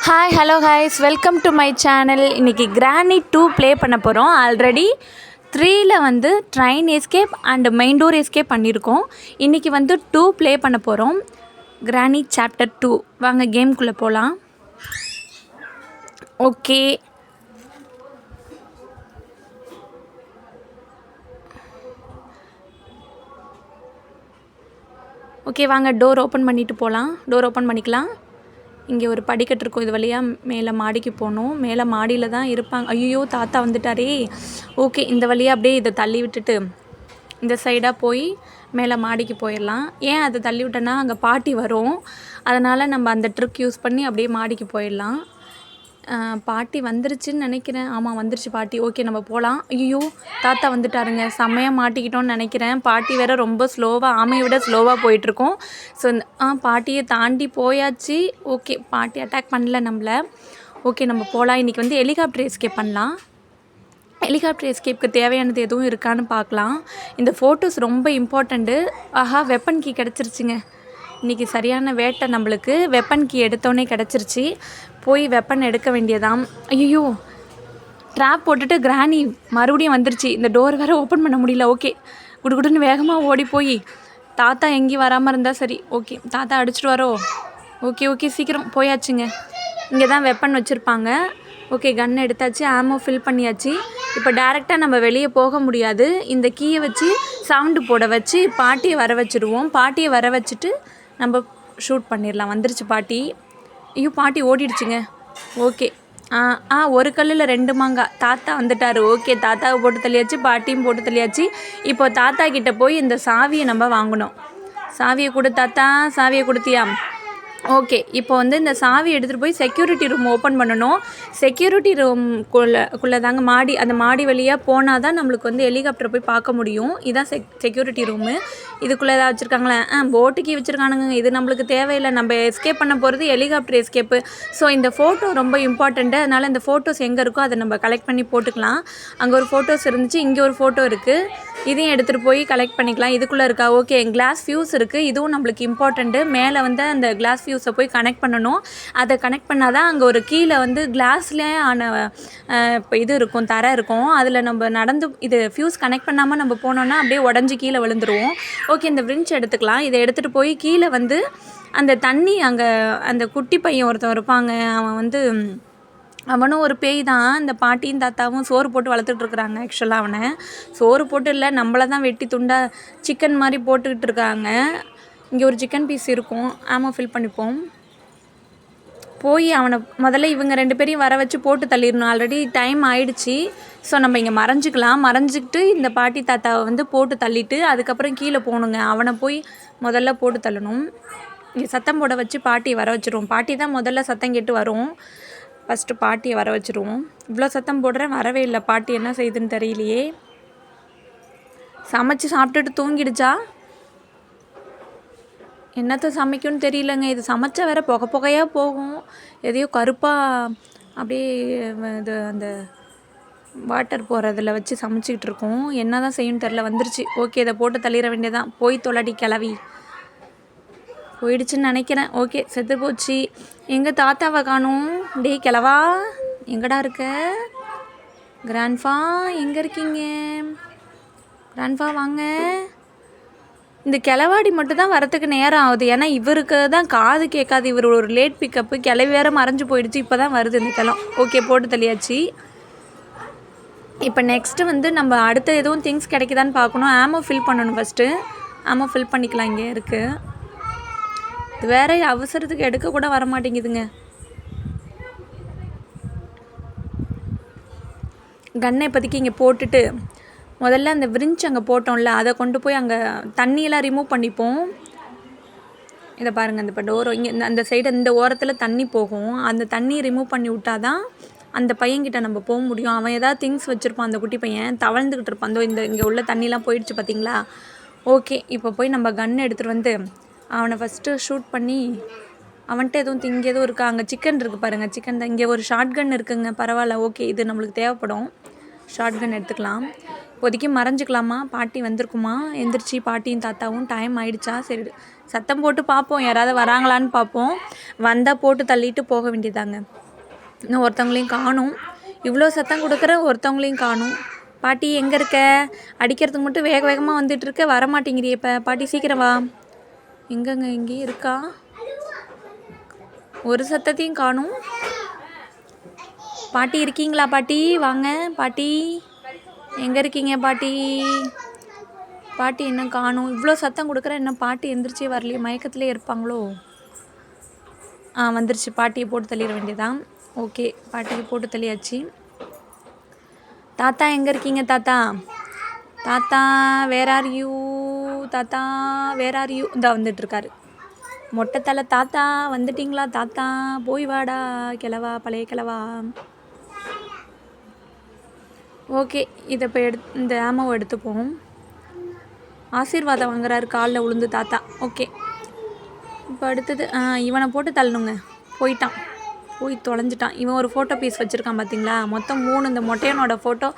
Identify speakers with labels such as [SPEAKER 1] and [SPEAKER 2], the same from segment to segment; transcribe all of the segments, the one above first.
[SPEAKER 1] Hi hello ஹாய்ஸ் welcome to my channel. இன்றைக்கி Granny 2 play பண்ண போகிறோம். ஆல்ரெடி 3ல் வந்து train escape and main door escape பண்ணியிருக்கோம். இன்றைக்கி வந்து 2 ப்ளே பண்ண போகிறோம். Granny chapter 2. வாங்க கேம்குள்ளே போகலாம். ஓகே, ஓகே வாங்க டோர் ஓப்பன் பண்ணிவிட்டு போகலாம். டோர் ஓப்பன் பண்ணிக்கலாம். இங்கே ஒரு படிக்கட்டு இருக்கும், இது வழியாக மேலே மாடிக்கு போகணும். மேலே மாடியில் தான் இருப்பாங்க. ஐயோ தாத்தா வந்துட்டாரே. ஓகே, இந்த வழியாக அப்படியே இதை தள்ளி விட்டுட்டு இந்த சைடாக போய் மேலே மாடிக்கு போயிடலாம். ஏன் அதை தள்ளி விட்டேன்னா அங்கே பாட்டி வரும், அதனால் நம்ம அந்த ட்ரிக் யூஸ் பண்ணி அப்படியே மாடிக்கு போயிடலாம். பாட்டி வந்துருச்சுன்னு நினைக்கிறேன். ஆமாம் வந்துருச்சு பாட்டி. ஓகே நம்ம போகலாம். ஐயோ தாத்தா வந்துட்டாருங்க. செம்மையாக மாட்டிக்கிட்டோன்னு நினைக்கிறேன். பாட்டி வேறு ரொம்ப ஸ்லோவாக, ஆமையை விட ஸ்லோவாக போயிட்டுருக்கோம். ஸோ பாட்டியை தாண்டி போயாச்சு. ஓகே, பாட்டி அட்டாக் பண்ணல நம்மளை. ஓகே நம்ம போகலாம். இன்றைக்கி வந்து ஹெலிகாப்டர் எஸ்கேப் பண்ணலாம். ஹெலிகாப்டர் எஸ்கேப்புக்கு தேவையானது எதுவும் இருக்கான்னு பார்க்கலாம். இந்த ஃபோட்டோஸ் ரொம்ப இம்பார்ட்டண்ட்டு. ஆஹா, வெப்பன் கீ கிடச்சிருச்சுங்க. இன்றைக்கி சரியான வேட்டை நம்மளுக்கு. வெப்பன் கீ எடுத்தோடனே கிடச்சிருச்சு. போய் வெப்பன் எடுக்க வேண்டியதாம். ஐயோ ட்ராப் போட்டுட்டு கிரானி மறுபடியும் வந்துருச்சு. இந்த டோர் வேறு ஓப்பன் பண்ண முடியல. ஓகே குடுக்குடுன்னு வேகமாக ஓடி போய் தாத்தா எங்கேயும் வராமல் இருந்தால் சரி. ஓகே தாத்தா அடிச்சிட்டு வரோ. ஓகே ஓகே சீக்கிரம் போயாச்சுங்க. இங்கே தான் வெப்பன் வச்சுருப்பாங்க. ஓகே கன் எடுத்தாச்சு, ஆமோ ஃபில் பண்ணியாச்சு. இப்போ டேரெக்டாக நம்ம வெளியே போக முடியாது. இந்த கீயை வச்சு சவுண்டு போட வச்சு பாட்டியை வர வச்சுருவோம். பாட்டியை வர வச்சுட்டு நம்ம ஷூட் பண்ணிடலாம். வந்துருச்சு பாட்டி. ஐயோ பாட்டி ஓடிடுச்சுங்க. ஓகே ஒரு கல்லில் 2 மாங்காய். தாத்தா வந்துட்டார். ஓகே தாத்தாவை போட்டு தள்ளியாச்சு, பாட்டியும் போட்டு தள்ளியாச்சு. இப்போ தாத்தா கிட்டே போய் இந்த சாவியை நம்ம வாங்கணும். சாவியை கொடு தாத்தா. சாவியை கொடுத்தியா? ஓகே இப்போ வந்து இந்த சாவி எடுத்துகிட்டு போய் செக்யூரிட்டி ரூம் ஓப்பன் பண்ணணும். செக்யூரிட்டி ரூம்குள்ளே தாங்க மாடி, அந்த மாடி வழியாக போனால் தான் நம்மளுக்கு வந்து ஹெலிகாப்டரை போய் பார்க்க முடியும். இதுதான் செக்யூரிட்டி ரூமு. இதுக்குள்ளே ஏதாவது வச்சுருக்காங்களே? போட்டுக்கு வச்சுருக்கானுங்க. இது நம்மளுக்கு தேவையில்லை. நம்ம எஸ்கேப் பண்ண போகிறது ஹெலிகாப்டர் எஸ்கேப்பு. ஸோ இந்த ஃபோட்டோ ரொம்ப இம்பார்ட்டண்ட்டு. அதனால் இந்த ஃபோட்டோஸ் எங்கே இருக்கோ அதை நம்ம கலெக்ட் பண்ணி போட்டுக்கலாம். அங்கே ஒரு ஃபோட்டோஸ் இருந்துச்சு, இங்கே ஒரு ஃபோட்டோ இருக்குது. இதையும் எடுத்துகிட்டு போய் கலெக்ட் பண்ணிக்கலாம். இதுக்குள்ளே இருக்கா? ஓகே கிளாஸ் ஃபியூஸ் இருக்குது. இதுவும் நம்மளுக்கு இம்பார்ட்டண்ட்டு. மேலே வந்து அந்த கிளாஸ் ஃபியூஸை போய் கனெக்ட் பண்ணணும். அதை கனெக்ட் பண்ணால் தான் அங்கே ஒரு கீழே வந்து கிளாஸ்லேயே ஆன இப்போ இது இருக்கும், தரை இருக்கும். அதில் நம்ம நடந்து இது ஃபியூஸ் கனெக்ட் பண்ணாமல் நம்ம போனோன்னா அப்படியே உடஞ்சி கீழே விழுந்துருவோம். ஓகே இந்த விரிஞ்ச் எடுத்துக்கலாம். இதை எடுத்துகிட்டு போய் கீழே வந்து அந்த தண்ணி, அங்கே அந்த குட்டி பையன் ஒருத்தன் இருப்பாங்க. அவன் வந்து அவனும் ஒரு பேய் தான். இந்த பாட்டியும் தாத்தாவும் சோறு போட்டு வளர்த்துட்ருக்குறாங்க. ஆக்சுவலாக அவனை சோறு போட்டு இல்லை, நம்மளை தான் வெட்டி துண்டா சிக்கன் மாதிரி போட்டுக்கிட்டு இருக்காங்க. இங்கே ஒரு சிக்கன் பீஸ் இருக்கும். ஆமா ஃபில் பண்ணிப்போம். போய் அவனை முதல்ல இவங்க 2 பேரையும் வர வச்சு போட்டு தள்ளிடணும். ஆல்ரெடி டைம் ஆயிடுச்சு. ஸோ நம்ம இங்கே மறைஞ்சிக்கலாம். மறைஞ்சிக்கிட்டு இந்த பாட்டி தாத்தாவை வந்து போட்டு தள்ளிட்டு அதுக்கப்புறம் கீழே போகணுங்க. அவனை போய் முதல்ல போட்டு தள்ளணும். இங்கே சத்தம் போட வச்சு பாட்டியை வர வச்சுருவோம். பாட்டி தான் முதல்ல சத்தம் கேட்டு வரும். ஃபஸ்ட்டு பாட்டியை வர வச்சுருவோம். இவ்வளோ சத்தம் போடுறேன், வரவே இல்லை. பாட்டி என்ன செய்யுதுன்னு தெரியலையே. சமைச்சு சாப்பிட்டுட்டு தூங்கிடுச்சா? என்னத்தை சமைக்கும்னு தெரியலங்க. இது சமைச்சா வேறு புகையாக போகும். எதையோ கருப்பாக அப்படியே இது அந்த வாட்டர் போகிறதில் வச்சு சமைச்சிக்கிட்டு இருக்கோம். என்ன தான் செய்யணும்னு தெரில. வந்துருச்சு. ஓகே இதை போட்டு தள்ளிட வேண்டியதான். போய் தொலைடி கிளவி. போயிடுச்சுன்னு நினைக்கிறேன். ஓகே செத்து போச்சு. எங்கள் தாத்தாவை காணும். டே கிளவா எங்கடா இருக்க? கிராண்ட்ஃபா எங்கே இருக்கீங்க? கிராண்ட்ஃபா வாங்க. இந்த கிளவாடி மட்டும் தான் வரத்துக்கு நேரம் ஆகுது. ஏன்னா இவருக்கு தான் காது கேட்காது. இவர் ஒரு லேட் பிக்கப்பு. கிளவி வேறு மறைஞ்சு போயிடுச்சு. இப்போ தான் வருது இந்த கிளம். ஓகே போட்டு தள்ளியாச்சு. இப்போ நெக்ஸ்ட்டு வந்து நம்ம அடுத்த எதுவும் திங்ஸ் கிடைக்குதான்னு பார்க்கணும். ஆமோ ஃபில் பண்ணணும். ஃபஸ்ட்டு ஆமோ ஃபில் பண்ணிக்கலாம். இங்கே இருக்குது. இது வேறு அவசரத்துக்கு எடுக்க கூட வர மாட்டேங்குதுங்க. கன்னை இப்போதைக்கு இங்கே போட்டுட்டு முதல்ல அந்த விரிஞ்சு அங்கே போட்டோம்ல, அதை கொண்டு போய் அங்கே தண்ணியெல்லாம் ரிமூவ் பண்ணிப்போம். இதை பாருங்கள், இந்த இப்போ டோரோ இங்கே அந்த சைடு இந்த ஓரத்தில் தண்ணி போகும். அந்த தண்ணி ரிமூவ் பண்ணி விட்டால் தான் அந்த பையன்கிட்ட நம்ம போக முடியும். அவன் ஏதாவது திங்ஸ் வச்சுருப்பான். அந்த குட்டி பையன் தவழ்ந்துக்கிட்டு இருப்பான். இந்த இங்கே உள்ள தண்ணிலாம் போயிடுச்சு பார்த்தீங்களா? ஓகே இப்போ போய் நம்ம கன் எடுத்துகிட்டு வந்து அவனை ஃபஸ்ட்டு ஷூட் பண்ணி அவன்கிட்ட எதுவும் இங்கே எதுவும் இருக்கா? அங்கே சிக்கன் இருக்குது பாருங்கள். சிக்கன் தான். இங்கே ஒரு ஷார்ட் கன் இருக்குங்க. பரவாயில்ல. ஓகே இது நம்மளுக்கு தேவைப்படும். ஷார்ட் கன் எடுத்துக்கலாம். இப்போதைக்கு மறைஞ்சிக்கலாமா? பாட்டி வந்திருக்குமா? எந்திரிச்சு பாட்டியும் தாத்தாவும் டைம் ஆகிடுச்சா? சரி சத்தம் போட்டு பார்ப்போம், யாராவது வராங்களான்னு பார்ப்போம். வந்தால் போட்டு தள்ளிட்டு போக வேண்டியதாங்க. இன்னும் ஒருத்தவங்களையும் காணும். இவ்வளோ சத்தம் கொடுக்குற ஒருத்தவங்களையும் காணும். பாட்டி எங்கே இருக்க? அடிக்கிறதுக்கு மட்டும் வேக வேகமாக வந்துட்டுருக்க, வரமாட்டேங்கிறியே இப்போ. பாட்டி சீக்கிரம் வா. எங்கங்க இங்கேயும் இருக்கா? ஒரு சத்தத்தையும் காணும். பாட்டி இருக்கீங்களா? பாட்டி வாங்க. பாட்டி எங்கே இருக்கீங்க? பாட்டி பாட்டி என்ன காணும்? இவ்வளோ சத்தம் கொடுக்குற, என்ன பாட்டி எந்திரிச்சே வரலையே, மயக்கத்திலே இருப்பாங்களோ? வந்துருச்சு. பாட்டியை போட்டு தள்ளிட வேண்டியதான். ஓகே, பாட்டியை போட்டு தள்ளியாச்சு. தாத்தா எங்கே இருக்கீங்க? தாத்தா தாத்தா வேர் ஆர் யூ? தாத்தா வேர் ஆர் யூ? இந்த வந்துட்டுருக்காரு மொட்டை தலை. தாத்தா வந்துட்டிங்களா? தாத்தா போய் வாடா கிழவா, பழைய கிழவா. ஓகே, இதை இப்போ இந்த ஆமாவை எடுத்துப்போம். ஆசீர்வாதம் வாங்குறாரு காலில் விழுந்து தாத்தா. ஓகே, இப்போ அடுத்தது இவனை போட்டு தள்ளணுங்க. போயிட்டான், போய் தொலைஞ்சிட்டான். இவன் ஒரு ஃபோட்டோ பீஸ் வச்சுருக்கான் பார்த்தீங்களா? மொத்தம் 3. இந்த மொட்டையனோட ஃபோட்டோ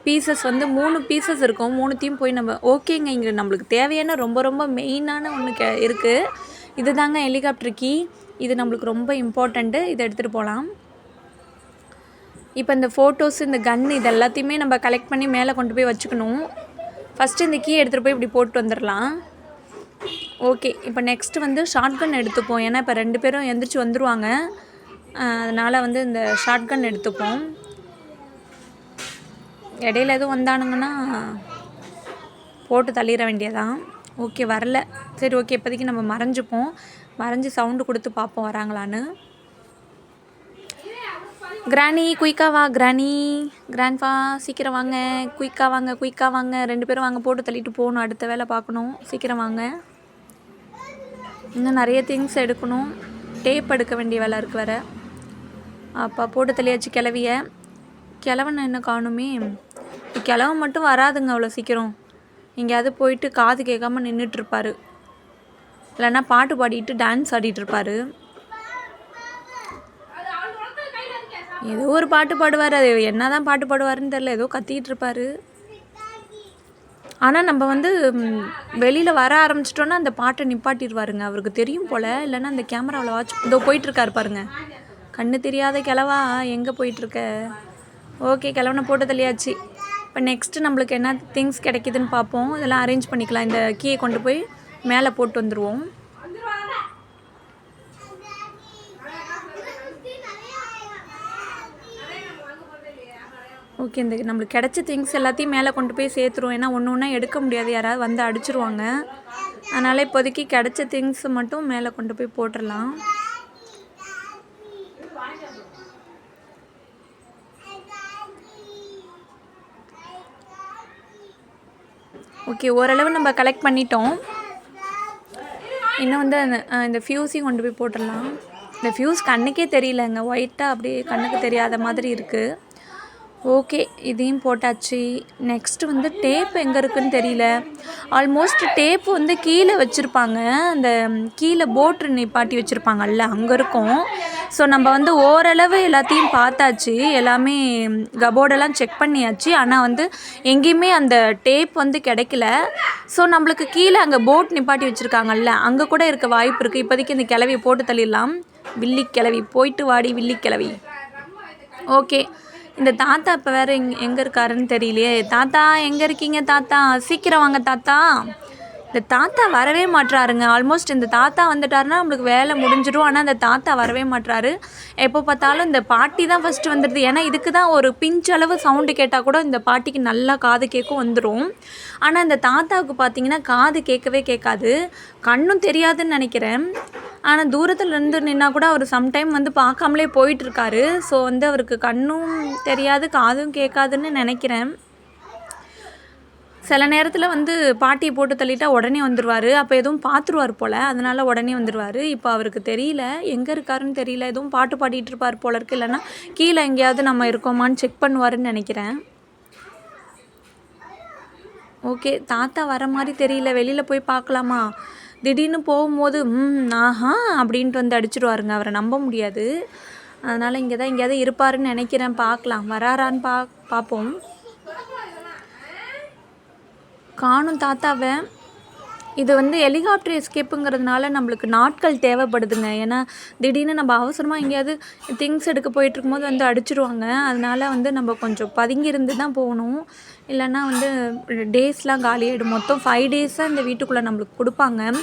[SPEAKER 1] பீசஸ் வந்து 3 பீசஸ் இருக்கும். 3த்தையும் போய் நம்ம ஓகேங்க. இங்கே நம்மளுக்கு தேவையான ரொம்ப ரொம்ப மெயினான ஒன்று இருக்குது. இது தாங்க ஹெலிகாப்டர் கீ. இது நம்மளுக்கு ரொம்ப இம்பார்ட்டண்ட்டு. இதை எடுத்துகிட்டு போகலாம். இப்போ இந்த ஃபோட்டோஸ், இந்த கன்று, இது எல்லாத்தையுமே நம்ம கலெக்ட் பண்ணி மேலே கொண்டு போய் வச்சுக்கணும். ஃபஸ்ட்டு இந்த கீ எடுத்துகிட்டு போய் இப்படி போட்டு வந்துடலாம். ஓகே, இப்போ நெக்ஸ்ட்டு வந்து ஷார்ட் கன் எடுத்துப்போம். ஏன்னா இப்போ 2 பேரும் எந்திரிச்சு வந்துடுவாங்க. அதனால் வந்து இந்த ஷார்ட் கன் எடுத்துப்போம். இடையில எதுவும் வந்தானுங்கன்னா போட்டு தள்ளிட வேண்டியதான். ஓகே, வரல. சரி, ஓகே, இப்போதைக்கு நம்ம மறைஞ்சிப்போம். மறைஞ்சி சவுண்டு கொடுத்து பார்ப்போம் வராங்களான்னு. கிராணி குயிக்காக வா. கிராண்ட்பா சீக்கிரம் வாங்க. குயிக்காக வாங்க, குயிக்காக வாங்க. 2 பேரும் வாங்க, போட்டு தள்ளிட்டு போகணும். அடுத்த வேலை பார்க்கணும். சீக்கிரம் வாங்க. இன்னும் நிறைய திங்ஸ் எடுக்கணும். டேப் எடுக்க வேண்டிய வேலை இருக்குது வேறு. அப்போ போட்டு தள்ளியாச்சு கிளவிய. கிழவனை என்ன காணுமே? கிழவன் மட்டும் வராதுங்க அவ்வளோ சீக்கிரம். எங்கேயாவது போயிட்டு காது கேட்காம நின்றுட்டுருப்பாரு, இல்லைன்னா பாட்டு பாடிட்டு டான்ஸ் ஆடிட்டுருப்பாரு. ஏதோ ஒரு பாட்டு பாடுவார். அது என்ன தான் பாட்டு பாடுவாருன்னு தெரில, ஏதோ கத்திக்கிட்டு இருப்பார். ஆனால் நம்ம வந்து வெளியில் வர ஆரம்பிச்சிட்டோன்னா அந்த பாட்டை நிப்பாட்டிடுவாருங்க. அவருக்கு தெரியும் போல், இல்லைன்னா அந்த கேமராவில் வாட்ச் இதோ போயிட்டுருக்காரு பாருங்க. கண்ணு தெரியாத கிழவா எங்கே போயிட்டுருக்க? ஓகே, கிழவனை போட்டு தள்ளியாச்சு. இப்போ நெக்ஸ்ட்டு நம்மளுக்கு என்ன திங்ஸ் கிடைக்கிதுன்னு பார்ப்போம். இதெல்லாம் அரேஞ்ச் பண்ணிக்கலாம். இந்த கீயை கொண்டு போய் மேலே போட்டு வந்துடுவோம். ஓகே, இந்த நம்மளுக்கு கிடைச்ச திங்ஸ் எல்லாத்தையும் மேலே கொண்டு போய் சேர்த்துருவோம். ஏன்னா ஒன்று ஒன்றா எடுக்க முடியாது, யாராவது வந்து அடிச்சிருவாங்க. அதனால் இப்போதைக்கு கிடைச்ச திங்ஸ் மட்டும் மேலே கொண்டு போய் போட்டுடலாம். ஓகே, ஓரளவு நம்ம கலெக்ட் பண்ணிட்டோம். இன்னும் வந்து இந்த ஃப்யூஸையும் கொண்டு போய் போட்டுடலாம். இந்த ஃப்யூஸ் கண்ணுக்கே தெரியலங்க, ஒயிட்டாக அப்படியே கண்ணுக்கு தெரியாத மாதிரி இருக்குது. ஓகே, இதையும் போட்டாச்சு. நெக்ஸ்ட்டு வந்து டேப் எங்கே இருக்குதுன்னு தெரியல. ஆல்மோஸ்ட் டேப்பு வந்து கீழே வச்சுருப்பாங்க. அந்த கீழே போட்டு நிப்பாட்டி வச்சுருப்பாங்கல்ல, அங்கே இருக்கும். ஸோ நம்ம வந்து ஓரளவு எல்லாத்தையும் பார்த்தாச்சு, எல்லாமே கபோர்டெல்லாம் செக் பண்ணியாச்சு. ஆனால் வந்து எங்கேயுமே அந்த டேப் வந்து கிடைக்கல. ஸோ நம்மளுக்கு கீழே அங்கே போட் நிப்பாட்டி வச்சுருக்காங்கல்ல, அங்கே கூட இருக்க வாய்ப்பு இருக்குது. இப்போதைக்கு இந்த கிளவியை போட்டு தள்ளிடலாம். வில்லிக்கிழவி போயிட்டு வாடி வில்லிக்கிழவி. ஓகே, இந்த தாத்தா இப்போ வேறு எங்கே இருக்காருன்னு தெரியலையே. தாத்தா எங்கே இருக்கீங்க? தாத்தா சீக்கிரம் வாங்க. தாத்தா, இந்த தாத்தா வரவே மாட்டுறாருங்க. ஆல்மோஸ்ட் இந்த தாத்தா வந்துட்டாருன்னா நம்மளுக்கு வேலை முடிஞ்சிடும். ஆனால் இந்த தாத்தா வரவே மாட்டுறாரு. எப்போ பார்த்தாலும் இந்த பாட்டி தான் ஃபஸ்ட்டு வந்துடுது. ஏன்னா இதுக்கு தான் ஒரு பிஞ்சளவு சவுண்டு கேட்டால் கூட இந்த பாட்டிக்கு நல்லா காது கேட்கும் வந்துடும். ஆனால் இந்த தாத்தாவுக்கு பார்த்திங்கன்னா காது கேட்கவே கேட்காது, கண்ணும் தெரியாதுன்னு நினைக்கிறேன். ஆனால் தூரத்துலேருந்து நின்னா கூட அவர் சம்டைம் வந்து பார்க்காமலே போயிட்டுருக்காரு. ஸோ வந்து அவருக்கு கண்ணும் தெரியாது, காதும் கேட்காதுன்னு நினைக்கிறேன். சில நேரத்தில் வந்து பாட்டியை போட்டு தள்ளிட்டா உடனே வந்துடுவார். அப்போ எதுவும் பார்த்துருவார் போல், அதனால் உடனே வந்துடுவார். இப்போ அவருக்கு தெரியல, எங்கே இருக்காருன்னு தெரியல. எதுவும் பாட்டு பாடிட்டு இருப்பார் போல இருக்குது, இல்லைன்னா கீழே எங்கேயாவது நம்ம இருக்கோமான்னு செக் பண்ணுவாருன்னு நினைக்கிறேன். ஓகே, தாத்தா வர மாதிரி தெரியல. வெளியில் போய் பார்க்கலாமா? திடீர்னு போகும்போது ஆஹா அப்படின்ட்டு வந்து அடிச்சிடுவாருங்க. அவரை நம்ப முடியாது. அதனால் இங்கே தான் எங்கேயாவது இருப்பாருன்னு நினைக்கிறேன். பார்க்கலாம், வராரான்னு பார்ப்போம். காணும் தாத்தாவை. இது வந்து ஹெலிகாப்டர் எஸ்கேப்புங்கிறதுனால நம்மளுக்கு நாட்கள் தேவைப்படுதுங்க. ஏன்னா திடீர்னு நம்ம அவசரமாக எங்கேயாவது திங்ஸ் எடுக்க போயிட்டுருக்கும்போது வந்து அடிச்சிருவாங்க. அதனால வந்து நம்ம கொஞ்சம் பதுங்கி இருந்து தான் போகணும். இல்லைன்னா வந்து டேஸ்லாம் காலியாகிடும். மொத்தம் 5 டேஸ் தான் இந்த வீட்டுக்குள்ளே நம்மளுக்கு கொடுப்பாங்க.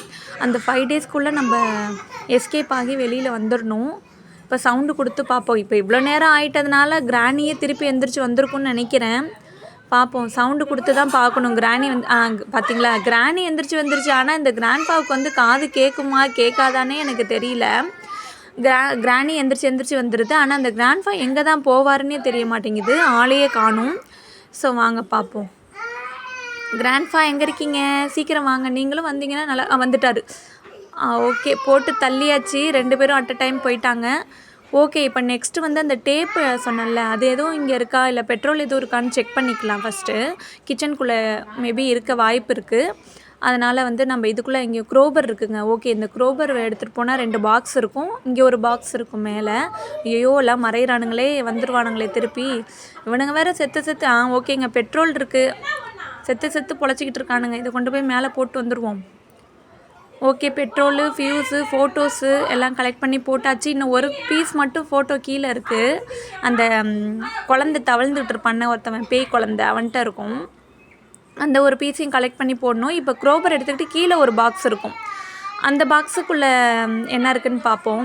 [SPEAKER 1] அந்த 5 டேஸ்க்குள்ளே நம்ம எஸ்கேப் ஆகி வெளியில் வந்துடணும். இப்போ சவுண்டு கொடுத்து பார்ப்போம். இப்போ இவ்வளோ நேரம் ஆயிட்டதுனால கிராணியே திருப்பி எந்திரிச்சு வந்திருக்கும்னு நினைக்கிறேன். பார்ப்போம். சவுண்டு கொடுத்து தான் பார்க்கணும். கிராணி வந்து பார்த்தீங்களா, கிராணி எந்திரிச்சு வந்துருச்சு. ஆனால் இந்த கிராண்ட்பாவுக்கு வந்து காது கேட்குமா கேட்காதானே எனக்கு தெரியல. கிராணி எந்திரிச்சு வந்துடுது. ஆனால் அந்த கிராண்ட்பா எங்கே தான் போவாருன்னே தெரிய மாட்டேங்குது. ஆளையே காணும். ஸோ வாங்க பார்ப்போம். கிராண்ட்பா எங்கே இருக்கீங்க? சீக்கிரம் வாங்க. நீங்களும் வந்தீங்கன்னா நல்லா வந்துட்டார். ஓகே, போட்டு தள்ளியாச்சு. 2 பேரும் அட் அ டைம் போயிட்டாங்க. ஓகே, இப்போ நெக்ஸ்ட்டு வந்து அந்த டேப்பு சொன்னேன்ல, அது எதுவும் இங்கே இருக்கா, இல்லை பெட்ரோல் எதுவும் இருக்கான்னு செக் பண்ணிக்கலாம் ஃபஸ்ட்டு. கிச்சனுக்குள்ளே மேபி இருக்க வாய்ப்பு இருக்குது. அதனால் வந்து நம்ம இதுக்குள்ளே இங்கே க்ரோபர் இருக்குங்க. ஓகே, இந்த க்ரோபர் எடுத்துகிட்டு போனால் 2 பாக்ஸ் இருக்கும். இங்கே ஒரு பாக்ஸ் இருக்கும் மேலே. ஐயோ, எல்லாம் மறையிறானுங்களே, வந்துடுவானுங்களே திருப்பி. இவனுங்க வேறு செத்து ஓகேங்க, பெட்ரோல் இருக்குது. செத்து பொழைச்சிக்கிட்டு இருக்கானுங்க. இதை கொண்டு போய் மேலே போட்டு வந்துடுவோம். ஓகே, பெட்ரோலு, ஃபியூஸு, ஃபோட்டோஸு எல்லாம் கலெக்ட் பண்ணி போட்டாச்சு. இன்னும் ஒரு பீஸ் மட்டும் ஃபோட்டோ கீழே இருக்குது. அந்த குழந்தை தவழ்ந்துட்டு இருப்பான ஒருத்தவன், பேய் குழந்தை, அவன்கிட்ட இருக்கும். அந்த ஒரு பீஸையும் கலெக்ட் பண்ணி போடணும். இப்போ க்ரோபர் எடுத்துக்கிட்டு கீழே ஒரு பாக்ஸ் இருக்கும். அந்த பாக்ஸுக்குள்ளே என்ன இருக்குதுன்னு பார்ப்போம்.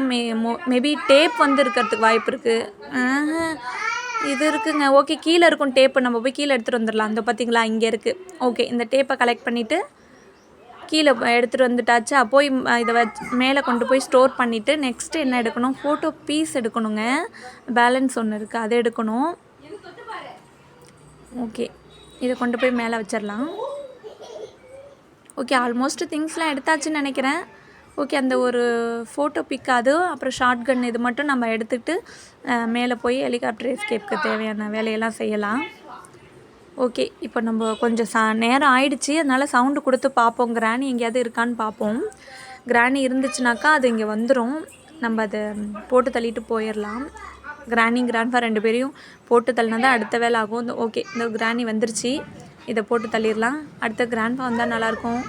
[SPEAKER 1] மேபி டேப் வந்து இருக்கிறதுக்கு வாய்ப்பு இருக்குது. இது இருக்குங்க. ஓகே, கீழே இருக்கும் டேப்பு. நம்ம போய் கீழே எடுத்துகிட்டு வந்துடலாம். அந்த பார்த்தீங்களா, இங்கே இருக்குது. ஓகே, இந்த டேப்பை கலெக்ட் பண்ணிவிட்டு கீழே எடுத்துகிட்டு வந்துட்டாச்சு. போய் இதை மேலே கொண்டு போய் ஸ்டோர் பண்ணிவிட்டு நெக்ஸ்ட்டு என்ன எடுக்கணும், ஃபோட்டோ பீஸ் எடுக்கணுங்க. பேலன்ஸ் ஒன்று இருக்குது, அதை எடுக்கணும். ஓகே, இதை கொண்டு போய் மேலே வச்சிடலாம். ஓகே, ஆல்மோஸ்ட் திங்ஸ்லாம் எடுத்தாச்சுன்னு நினைக்கிறேன். ஓகே, அந்த ஒரு ஃபோட்டோ பிக் அது, அப்புறம் ஷார்ட் கன் இது மட்டும் நம்ம எடுத்துகிட்டு மேலே போய் ஹெலிகாப்டர் எஸ்கேப்புக்கு தேவையான வேலையெல்லாம் செய்யலாம். ஓகே, இப்போ நம்ம கொஞ்சம் நேரம் ஆயிடுச்சு. அதனால் சவுண்டு கொடுத்து பார்ப்போம். கிராணி எங்கேயாவது இருக்கான்னு பார்ப்போம். கிராணி இருந்துச்சுனாக்கா அது இங்கே வந்துடும். நம்ம அதை போட்டு தள்ளிட்டு போயிடலாம். கிராண்ட்பா 2 பேரையும் போட்டு தள்ளினா தான் அடுத்த வேலை ஆகும். ஓகே, இந்த கிராணி வந்துருச்சு. இதை போட்டு தள்ளிடலாம். அடுத்த கிராண்ட்பா வந்தால் நல்லாயிருக்கும்.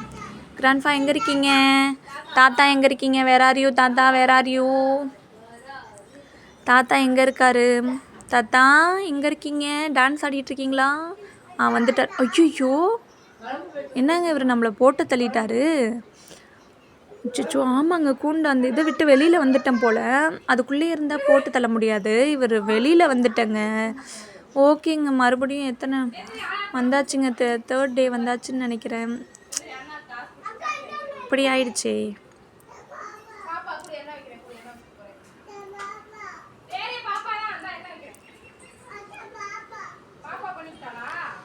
[SPEAKER 1] கிராண்ட்பா எங்கே இருக்கீங்க? தாத்தா எங்கே இருக்கீங்க? Where are you? தாத்தா வேர் ஆர் யூ? தாத்தா எங்கே இருக்காரு? தாத்தா எங்கே இருக்கீங்க? டான்ஸ் ஆடிட்டுருக்கீங்களா? வந்துட்டார். ஐயோ, என்னங்க இவர் நம்மளை போட்டு தள்ளிட்டாரு. அச்சோ, ஆமாங்க, கூண்டு அந்த இதை விட்டு வெளியில் வந்துட்டேன் போல். அதுக்குள்ளே இருந்தால் போட்டு தள்ள முடியாது. இவர் வெளியில் வந்துட்டேங்க. ஓகேங்க, மறுபடியும் எத்தனை வந்தாச்சுங்க, 3rd டே வந்தாச்சுன்னு நினைக்கிறேன். இப்படி ஆயிடுச்சே.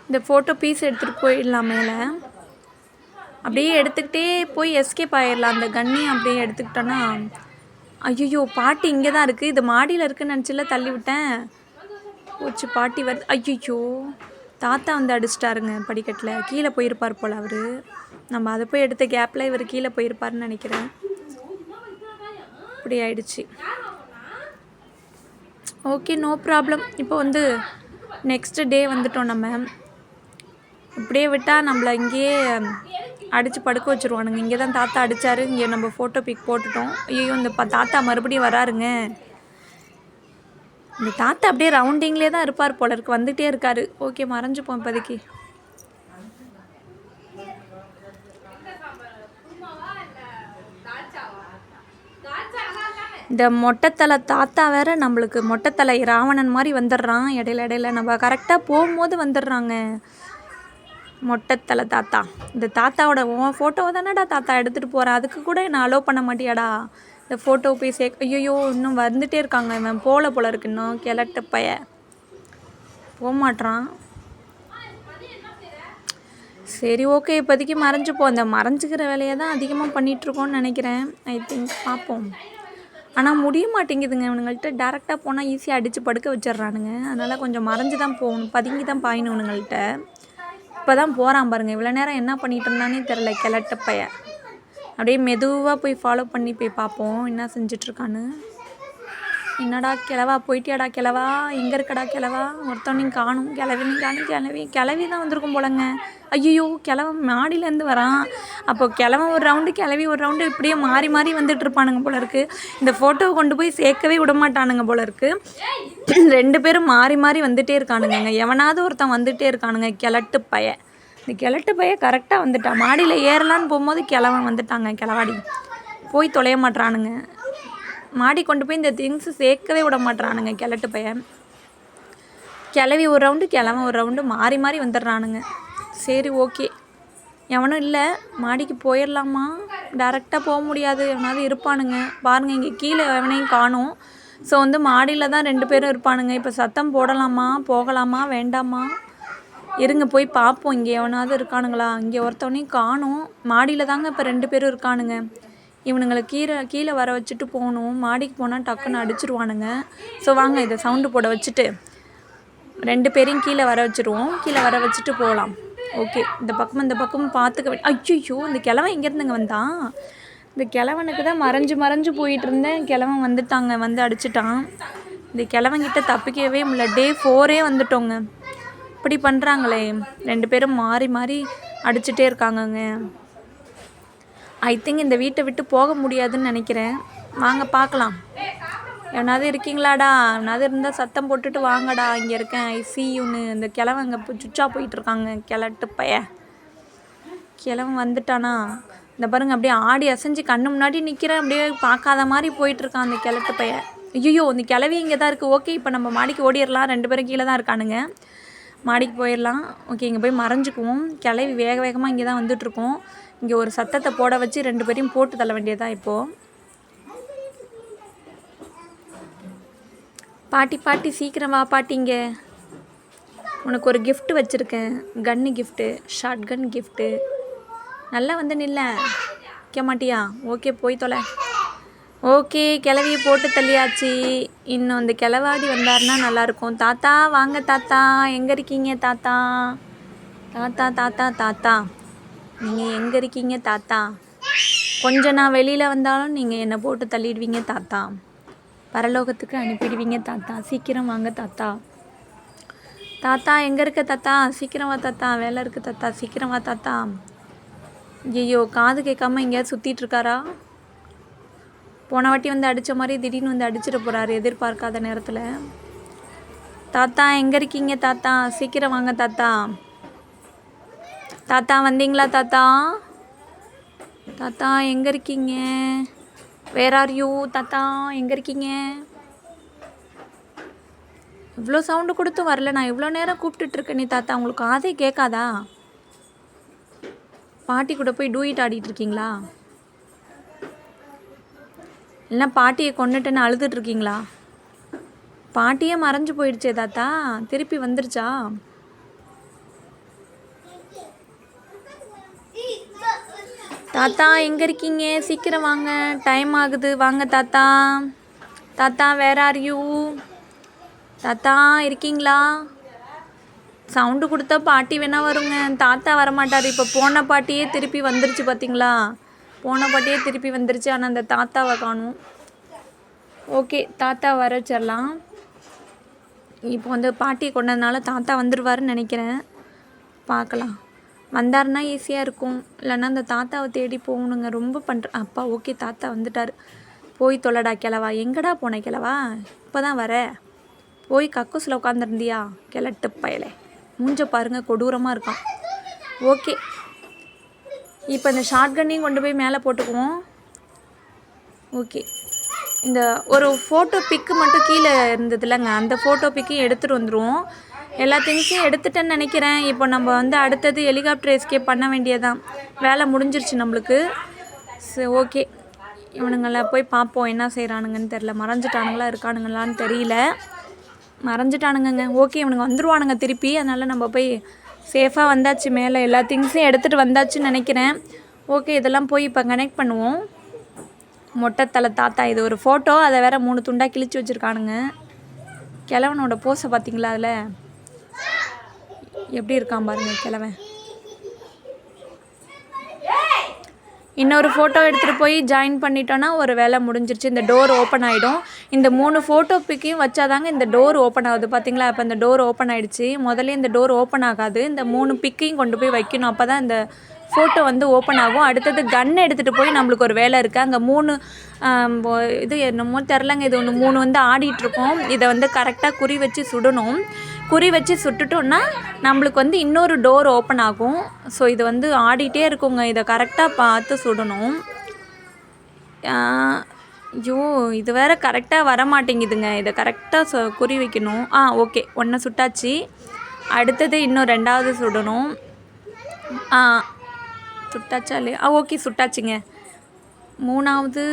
[SPEAKER 1] இந்த ஃபோட்டோ பீஸ் எடுத்துகிட்டு போயிடலாம் மேலே. அப்படியே எடுத்துக்கிட்டே போய் எஸ்கேப் ஆகிடலாம். அந்த கன்னையும் அப்படியே எடுத்துக்கிட்டோன்னா. ஐயோ, பாட்டி இங்கே தான் இருக்குது. இது மாடியில் இருக்குதுன்னு நினச்சில தள்ளி விட்டேன். போச்சு, பாட்டி வருது. ஐயோ, தாத்தா வந்து அடிச்சிட்டாருங்க படிக்கட்டில். கீழே போயிருப்பார் போல் அவர். நம்ம அதை போய் எடுத்த கேப்பில் இவர் கீழே போயிருப்பாருன்னு நினைக்கிறேன். இப்படி ஆயிடுச்சு. Okay, no problem. இப்போ வந்து நெக்ஸ்ட்டு டே வந்துட்டோம். நம்ம இப்படியே விட்டால் நம்மளை இங்கேயே அடித்து படுக்க வச்சுருவானுங்க. இங்கே தான் தாத்தா அடித்தார். இங்கே நம்ம ஃபோட்டோ பிக் போட்டுட்டோம். ஐயோ, இந்த தாத்தா மறுபடியும் வராருங்க. இந்த தாத்தா அப்படியே ரவுண்டிங்லேயே தான் இருப்பார் போல இருக்கு. வந்துகிட்டே இருக்கார். ஓகே, மறைஞ்சுப்போம் இப்போதைக்கு. இந்த மொட்டைத்தலை தாத்தா வேறு நம்மளுக்கு மொட்டைத்தலை ராவணன் மாதிரி வந்துடுறான். இடையில நம்ம கரெக்டாக போகும்போது வந்துடுறாங்க. மொட்டைத்தலை தாத்தா. இந்த தாத்தாவோட ஃபோட்டோவை தானேடா தாத்தா எடுத்துகிட்டு போகிறேன். அதுக்கு கூட என்னை அலோவ் பண்ண மாட்டியாடா? இந்த ஃபோட்டோ போய் ஐயோ, இன்னும் வந்துகிட்டே இருக்காங்க. இவன் போல இருக்கு. இன்னும் கிழட்ட பைய போகமாட்றான். சரி, ஓகே, இப்போதைக்கு மறைஞ்சுப்போம். அந்த மறைஞ்சிக்கிற வேலையை தான் அதிகமாக பண்ணிகிட்ருக்கோன்னு நினைக்கிறேன். ஐ திங்க் பார்ப்போம். ஆனால் முடிய மாட்டேங்குதுங்க. இவனுங்கள்ட்ட டேரெக்டாக போனால் ஈஸியாக அடித்து படுக்க வச்சிட்றானுங்க. அதனால் கொஞ்சம் மறைஞ்சு தான் போகணும். பதுங்கி தான் பாயணும் இவனுங்கள்ட்ட. இப்போ தான் போகிறான் பாருங்கள். இவ்வளோ நேரம் என்ன பண்ணிகிட்டு இருந்தானே தெரில கிழட்ட பைய. அப்படியே மெதுவாக போய் ஃபாலோ பண்ணி போய் பார்ப்போம் என்ன செஞ்சிட்ருக்கான்னு. என்னடா கிழவா போயிட்டியாடா கிழவா, எங்கே இருக்கடா கிழவா, ஒருத்தவனையும் காணும், கிளவி தான் வந்திருக்கும் போலங்க. ஐயோ கிழவன் மாடியிலேருந்து வரான். அப்போ கிழவன் ஒரு ரவுண்டு கிளவி ஒரு ரவுண்டு இப்படியே மாறி மாறி வந்துட்டு இருப்பானுங்க போல இருக்குது. இந்த ஃபோட்டோவை கொண்டு போய் சேர்க்கவே விட மாட்டானுங்க போல இருக்குது. 2 பேரும் மாறி மாறி வந்துகிட்டே இருக்கானுங்க. எவனாவது ஒருத்தன் வந்துகிட்டே இருக்கானுங்க. கிழட்டு பைய, இந்த கிழட்டு பைய கரெக்டாக வந்துட்டான். மாடியில் ஏறலான்னு போகும்போது கிழவன் வந்துட்டாங்க. கிழவாடி போய் தொலைய மாட்றானுங்க. மாடி கொண்டு போய் இந்த திங்ஸு சேர்க்கவே விட மாட்றானுங்க கிழட்டு பையன். கிளவி ஒரு ரவுண்டு கிழவன் ஒரு ரவுண்டு மாறி மாறி வந்துடுறானுங்க. சரி ஓகே, எவனும் இல்லை, மாடிக்கு போயிடலாமா? டேரெக்டாக போக முடியாது, எவனாவது இருப்பானுங்க பாருங்கள். இங்கே கீழே எவனையும் காணும். ஸோ வந்து மாடியில் தான் 2 பேரும் இருப்பானுங்க. இப்போ சத்தம் போடலாமா, போகலாமா, வேண்டாமா? இருங்க போய் பார்ப்போம் இங்கே எவனாவது இருக்கானுங்களா. இங்கே ஒருத்தவனையும் காணும். மாடியில் தாங்க இப்போ 2 பேரும் இருக்கானுங்க. இவனுங்களை கீழே வர வச்சுட்டு போகணும். மாடிக்கு போனால் டக்குன்னு அடிச்சிருவானுங்க. ஸோ வாங்க இதை சவுண்டு போட வச்சுட்டு 2 பேரையும் கீழே வர வச்சுருவோம். கீழே வர வச்சுட்டு போகலாம். ஓகே, இந்த பக்கமும் பார்த்துக்க. ஐயோ இந்த கிழவன் எங்கேருந்துங்க வந்தான்? இந்த கிழவனுக்கு தான் மறைஞ்சு போயிட்டு இருந்தேன். கிழவன் வந்துட்டாங்க, வந்து அடிச்சிட்டான். இந்த கிழவன்கிட்ட தப்பிக்கவே முடியல. டே 4 வந்துட்டோங்க. இப்படி பண்ணுறாங்களே, 2 பேரும் மாறி மாறி அடிச்சுட்டே இருக்காங்கங்க. ஐ திங்க் இந்த வீட்டை விட்டு போக முடியாதுன்னு நினைக்கிறேன். வாங்க பார்க்கலாம். எவனாவது இருக்கீங்களாடா? எவனாவது இருந்தால் சத்தம் போட்டுட்டு வாங்கடா, இங்கே இருக்கேன், ஐசியூன்னு. இந்த கிழவங்க சுச்சா போயிட்டுருக்காங்க. கிழட்டு பைய கிழவன் வந்துட்டானா? இந்த பாருங்க அப்படியே ஆடி அசைஞ்சு கண்ணு முன்னாடி நிற்கிறேன். அப்படியே பார்க்காத மாதிரி போயிட்டுருக்கான் அந்த கிழட்டு பைய. ஐயோ இந்த கிழவி இங்கே தான் இருக்குது. ஓகே, இப்போ நம்ம மாடிக்கு ஓடிடலாம். 2 பேரும் கீழே தான் இருக்கானுங்க. மாடிக்கு போயிடலாம். ஓகே, இங்கே போய் மறைஞ்சிக்குவோம். கிளவி வேகமாக இங்கே தான் வந்துட்டுருக்கோம். இங்கே ஒரு சத்தத்தை போட வச்சு 2 பேரையும் போட்டு தள்ள வேண்டியதான். இப்போது பாட்டி சீக்கிரம் வா பாட்டிங்க, உனக்கு ஒரு கிஃப்ட் வச்சுருக்கேன். கன்னு கிஃப்ட்டு, ஷார்ட் கன் கிஃப்ட்டு. நல்லா வந்து நில்ல, வைக்க மாட்டியா? ஓகே போய் தொலை. ஓகே, கிளவியை போட்டு தள்ளியாச்சு. இன்னும் இந்த கிளவாடி வந்தாருன்னா நல்லாயிருக்கும். தாத்தா வாங்க தாத்தா, எங்கே இருக்கீங்க தாத்தா? தாத்தா நீங்கள் எங்கே இருக்கீங்க தாத்தா? கொஞ்சம் நான் வெளியில் வந்தாலும் நீங்கள் என்னை போட்டு தள்ளிடுவீங்க தாத்தா. பரலோகத்துக்கு அனுப்பிடுவீங்க தாத்தா. சீக்கிரம் வாங்க தாத்தா எங்கே இருக்க தாத்தா? சீக்கிரம் வா தாத்தா, வேலை இருக்குது தாத்தா, சீக்கிரம் வா தாத்தா. ஐயோ காது கேட்காம எங்கேயாவது சுற்றிட்டுருக்காரா? போன வாட்டி வந்து அடித்த மாதிரி திடீர்னு வந்து அடிச்சிட போகிறாரு எதிர்பார்க்காத நேரத்தில். தாத்தா எங்கே இருக்கீங்க தாத்தா? சீக்கிரம் வாங்க தாத்தா வந்தீங்களா தாத்தா எங்கே இருக்கீங்க? வேர் ஆர் யூ தாத்தா, எங்கே இருக்கீங்க? இவ்வளோ சவுண்டு கொடுத்தும் வரல. நான் இவ்வளோ நேரம் கூப்பிட்டுட்ருக்கேன். நீ தாத்தா உங்களுக்கு காதே கேட்காதா? பாட்டி கூட போய் டூயிட் ஆடிட்டுருக்கீங்களா? இல்லைனா பாட்டியை கொண்டுட்டுன்னு அழுதுட்ருக்கீங்களா? பாட்டியே மறைஞ்சு போயிடுச்சே தாத்தா, திருப்பி வந்துருச்சா? தாத்தா எங்கே இருக்கீங்க? சீக்கிரம் வாங்க, டைம் ஆகுது, வாங்க தாத்தா வேர் ஆர் யூ? தாத்தா இருக்கீங்களா? சவுண்டு கொடுத்தா பாட்டி வேணால் வருங்க, தாத்தா வரமாட்டார். இப்போ போன பாட்டியே திருப்பி வந்துருச்சு பார்த்தீங்களா? போன பாட்டியே திருப்பி வந்துருச்சு, ஆனால் அந்த தாத்தாவை காணும். ஓகே, தாத்தா வர வச்சிடலாம். இப்போ வந்து பாட்டியை கொண்டதுனால தாத்தா வந்துடுவாருன்னு நினைக்கிறேன். பார்க்கலாம். வந்தாருன்னா ஈஸியாக இருக்கும். இல்லைன்னா அந்த தாத்தாவை தேடி போகணுங்க. ரொம்ப அப்பா ஓகே தாத்தா வந்துட்டார். போய் தொலைடா கிழவா. எங்கடா போன கிழவா? இப்போ தான் வர. போய் கக்கூசில் உட்காந்துருந்தியா? கிழட்டு பயலே, மூஞ்ச பாருங்க, கொடூரமாக இருக்கான். ஓகே, இப்போ இந்த ஷார்ட் கன்னையும் கொண்டு போய் மேலே போட்டுக்குவோம். ஓகே, இந்த ஒரு ஃபோட்டோ பிக்கு மட்டும் கீழே இருந்தது இல்லைங்க, அந்த ஃபோட்டோ பிக்கையும் எடுத்துகிட்டு வந்துடுவோம். எல்லா திங்ஸையும் எடுத்துட்டேன்னு நினைக்கிறேன். இப்போ நம்ம வந்து அடுத்தது ஹெலிகாப்டர் எஸ்கேப் பண்ண வேண்டியதான். வேலை முடிஞ்சிருச்சு நம்மளுக்கு. சரி ஓகே, இவனுங்களை போய் பார்ப்போம் என்ன செய்கிறானுங்கன்னு தெரில. மறைஞ்சிட்டானுங்களா இருக்கானுங்களான்னு தெரியல. மறைஞ்சிட்டானுங்க. ஓகே, இவனுங்க வந்துடுவானுங்க திருப்பி. அதனால் நம்ம போய் சேஃபாக வந்தாச்சு. மேலே எல்லா திங்ஸையும் எடுத்துகிட்டு வந்தாச்சுன்னு நினைக்கிறேன். ஓகே, இதெல்லாம் போய் இப்போ கனெக்ட் பண்ணுவோம். மொட்டைத்தலை தாத்தா, இது ஒரு ஃபோட்டோ, அதை வேறு 3 துண்டாக கிழிச்சு வச்சுருக்கானுங்க. கிழவனோட போஸை பார்த்தீங்களா? அதில் எப்படி இருக்கான் பாருங்க கிழவன். இன்னொரு ஃபோட்டோ எடுத்துகிட்டு போய் ஜாயின் பண்ணிட்டோன்னா ஒரு வேலை முடிஞ்சிருச்சு. இந்த டோர் ஓப்பன் ஆகிடும். இந்த 3 ஃபோட்டோ பிக்கையும் வச்சாதாங்க இந்த டோர் ஓப்பன் ஆகுது பார்த்தீங்களா? இப்போ இந்த டோர் ஓப்பன் ஆகிடுச்சு. முதல்ல இந்த டோர் ஓப்பன் ஆகாது. இந்த 3 பிக்கையும் கொண்டு போய் வைக்கணும். அப்போ தான் இந்த ஃபோட்டோ வந்து ஓப்பன் ஆகும். அடுத்தது கன் எடுத்துகிட்டு போய் நம்மளுக்கு ஒரு வேலை இருக்குது. அங்கே 3 இது என்னமோ தெரிலங்க, இது ஒன்று 3 வந்து ஆடிட்டுருக்கோம். இதை வந்து கரெக்டாக குறி வச்சு சுடணும். குறி வச்சு சுட்டுட்டோன்னா நம்மளுக்கு வந்து இன்னொரு டோர் ஓப்பன் ஆகும். ஸோ இது வந்து ஆடிட்டே இருக்குங்க. இதை கரெக்டாக பார்த்து சுடணும். ஐயோ, இது வேறு கரெக்டாக வர மாட்டேங்குதுங்க. இதை கரெக்டாக குறி வைக்கணும். ஓகே, ஒன்று சுட்டாச்சு. அடுத்தது இன்னும் 2வது சுடணும். சுட்டாச்சா இல்லையா? ஓகே, சுட்டாச்சுங்க. 3வது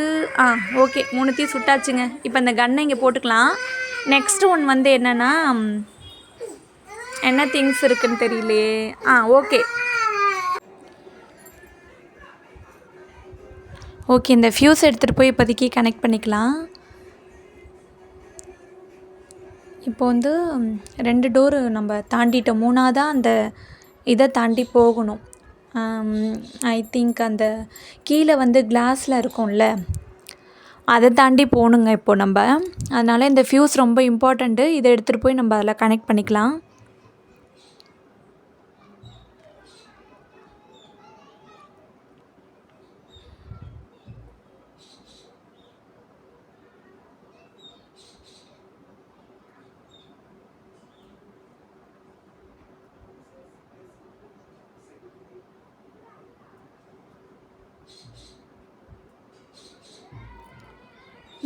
[SPEAKER 1] ஓகே, 3த்தையும் சுட்டாச்சுங்க. இப்போ இந்த கன்னை இங்கே போட்டுக்கலாம். நெக்ஸ்ட் ஒன் வந்து என்னென்னா, என்ன திங்ஸ் இருக்குன்னு தெரியலையே. ஓகே, இந்த ஃபியூஸ் எடுத்துகிட்டு போய் இப்போதைக்கு கனெக்ட் பண்ணிக்கலாம். இப்போ வந்து 2 டோரு நம்ம தாண்டிட்டோம். 3ஆவதாக அந்த இதை தாண்டி போகணும். ஐ திங்க் அந்த கீழே வந்து கிளாஸில் இருக்கும்ல, அதை தாண்டி போகணுங்க இப்போ நம்ம. அதனால் இந்த ஃபியூஸ் ரொம்ப இம்பார்ட்டண்ட்டு. இதை எடுத்துகிட்டு போய் நம்ம அதில் கனெக்ட் பண்ணிக்கலாம்.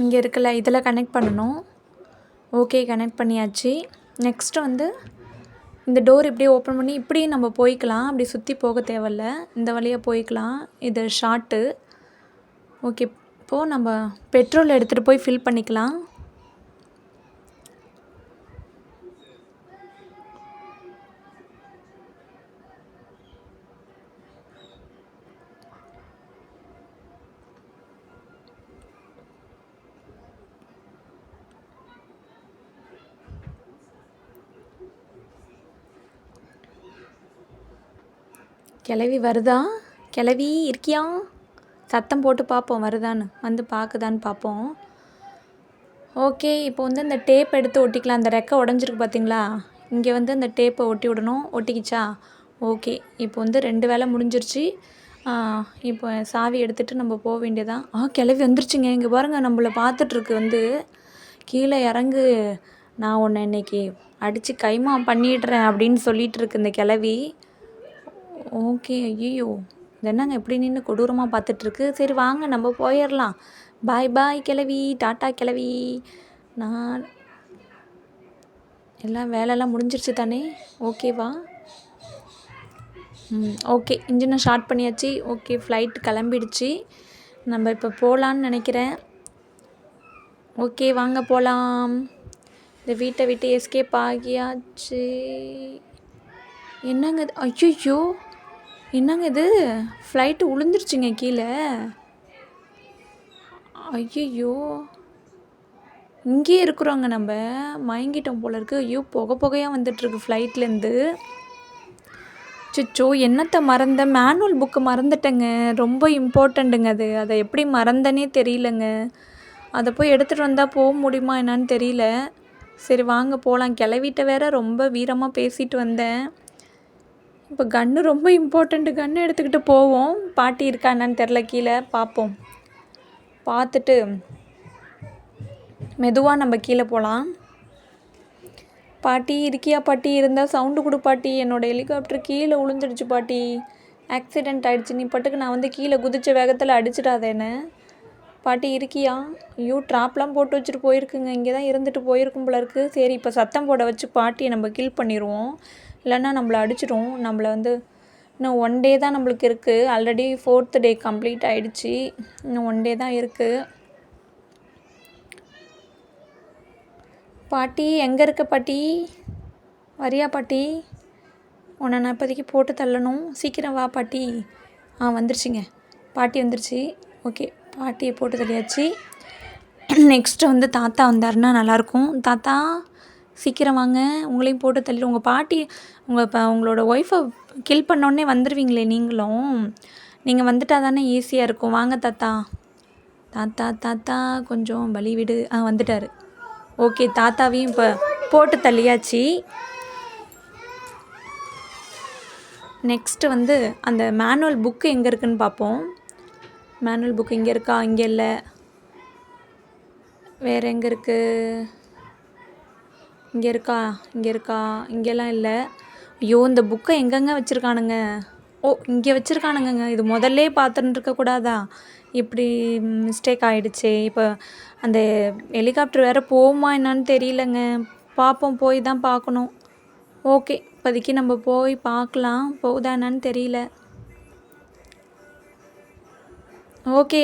[SPEAKER 1] இங்கே இருக்குல்ல, இதில் கனெக்ட் பண்ணணும். ஓகே, கனெக்ட் பண்ணியாச்சு. நெக்ஸ்ட்டு வந்து இந்த டோர் இப்படியே ஓப்பன் பண்ணி இப்படியே நம்ம போய்க்கலாம். அப்படி சுற்றி போக தேவையில்ல, இந்த வழியாக போய்க்கலாம். இது ஷார்ட்டு. ஓகே, இப்போது நம்ம பெட்ரோல் எடுத்துகிட்டு போய் ஃபில் பண்ணிக்கலாம். கிளவி வருதா? கிளவி இருக்கியா? சத்தம் போட்டு பார்ப்போம் வருதான்னு, வந்து பார்க்குதான்னு பார்ப்போம். ஓகே, இப்போ வந்து இந்த டேப் எடுத்து ஒட்டிக்கலாம். அந்த ரெக்கை உடஞ்சிருக்கு பார்த்தீங்களா? இங்கே வந்து அந்த டேப்பை ஒட்டி விடணும். ஒட்டிக்கிச்சா? ஓகே, இப்போ வந்து 2 வேலை முடிஞ்சிருச்சு. இப்போ சாவி எடுத்துகிட்டு நம்ம போக வேண்டியதான். கிளவி வந்துருச்சுங்க. இங்கே பாருங்கள், நம்மளை பார்த்துட்ருக்கு. வந்து கீழே இறங்கு, நான் உன்னை இன்னைக்கு அடித்து கைமா பண்ணிடுறேன் அப்படின்னு சொல்லிகிட்டு இருக்கு இந்த கிளவி. ஓகே, ஐயோ, இது என்னங்க இப்படி நின்று கொடூரமாக பார்த்துட்ருக்கு. சரி வாங்க, நம்ம போயிடலாம். பாய் பாய் கிளவி, டாட்டா கிளவி. நான் எல்லாம் வேலையெல்லாம் முடிஞ்சிருச்சு தானே? ஓகேவா? ஓகே, இன்ஜினை ஸ்டார்ட் பண்ணியாச்சு. ஓகே, ஃப்ளைட் கிளம்பிடுச்சு. நம்ம இப்போ போகலான்னு நினைக்கிறேன். ஓகே, வாங்க போகலாம். இந்த வீட்டை விட்டு எஸ்கேப் ஆகியாச்சு. என்னங்க இது? ஐயோ, என்னங்க இது? ஃப்ளைட்டு விழுந்துருச்சுங்க கீழே. ஐயோ, இங்கேயே இருக்கிறோங்க, நம்ம மயங்கிட்டோம் போல இருக்குது. ஐயோ, புகையாக வந்துட்டுருக்கு ஃப்ளைட்லேருந்து. சிச்சோ, என்னத்தை மறந்தேன்? மேனுவல் புக்கு மறந்துட்டேங்க. ரொம்ப இம்பார்ட்டண்ட்டுங்க அது. அதை எப்படி மறந்தனே தெரியலங்க. அதை போய் எடுத்துகிட்டு வந்தால் போக முடியுமா என்னான்னு தெரியல. சரி வாங்க போகலாம். கிளவிட்ட வேற ரொம்ப வீரமாக பேசிட்டு வந்தேன். இப்போ கன்று ரொம்ப இம்பார்ட்டண்ட்டு. கன்று எடுத்துக்கிட்டு போவோம். பாட்டி இருக்கா என்னன்னு தெரில, கீழே பார்ப்போம். பார்த்துட்டு மெதுவாக நம்ம கீழே போகலாம். பாட்டி இருக்கியா? பாட்டி இருந்தால் சவுண்டு கொடு பாட்டி. என்னோடய ஹெலிகாப்டர் கீழே விழுந்துடுச்சு பாட்டி. ஆக்சிடெண்ட் ஆகிடுச்சு. நீ பட்டுக்கு நான் வந்து கீழே குதிச்ச வேகத்தில் அடிச்சிடாத என்ன. பாட்டி இருக்கியா? ஐயோ, ட்ராப்லாம் போட்டு வச்சுட்டு போயிருக்குங்க. இங்கே தான் இருந்துட்டு போயிருக்கும் போல இருக்குது. சரி, இப்போ சத்தம் போட வச்சு பாட்டியை நம்ம கில் பண்ணிடுவோம். இல்லைன்னா நம்மளை அடிச்சிடும். நம்மளை வந்து இன்னும் 1 டே தான் நம்மளுக்கு இருக்குது. ஆல்ரெடி 4th டே கம்ப்ளீட் ஆகிடுச்சு. இன்னும் 1 டே தான் இருக்குது. பாட்டி எங்கே இருக்க பாட்டி? வரியா பாட்டி? உன்னை நான் இப்போதைக்கு போட்டு தள்ளணும். சீக்கிரம் வா பாட்டி. வந்துருச்சுங்க, பாட்டி வந்துருச்சு. ஓகே, பாட்டியை போட்டு தள்ளியாச்சு. நெக்ஸ்ட்டு வந்து தாத்தா வந்தாருன்னா நல்லாயிருக்கும். தாத்தா சீக்கிரம் வாங்க, உங்களையும் போட்டு தள்ளிடு. உங்கள் பாட்டி உங்களோட ஒய்ஃபை கில் பண்ணோடனே வந்துடுவீங்களே நீங்களும். நீங்கள் வந்துட்டா தானே ஈஸியாக இருக்கும். வாங்க தாத்தா. தாத்தா தாத்தா கொஞ்சம் வழி விடு. வந்துட்டார். ஓகே, தாத்தாவையும் இப்போ போட்டு தள்ளியாச்சு. நெக்ஸ்ட்டு வந்து அந்த மேனுவல் புக்கு எங்கே இருக்குதுன்னு பார்ப்போம். மேனுவல் புக் இங்கே இருக்கா? இங்கே இல்லை. வேறு எங்கே இருக்குது? இங்கே இருக்கா? இங்கே இருக்கா? இங்கெல்லாம் இல்லை. ஐயோ, இந்த புக்கை எங்கெங்க வச்சுருக்கானுங்க? இங்கே வச்சுருக்கானுங்கங்க. இது முதல்லே பார்த்துட்டு இருக்கக்கூடாதா? இப்படி மிஸ்டேக் ஆகிடுச்சே. இப்போ அந்த ஹெலிகாப்டர் வேறு போகுமா என்னான்னு தெரியலங்க. பார்ப்போம், போய் தான் பார்க்கணும். ஓகே, இப்போதைக்கு நம்ம போய் பார்க்கலாம். போகுதா என்னான்னு தெரியல. ஓகே.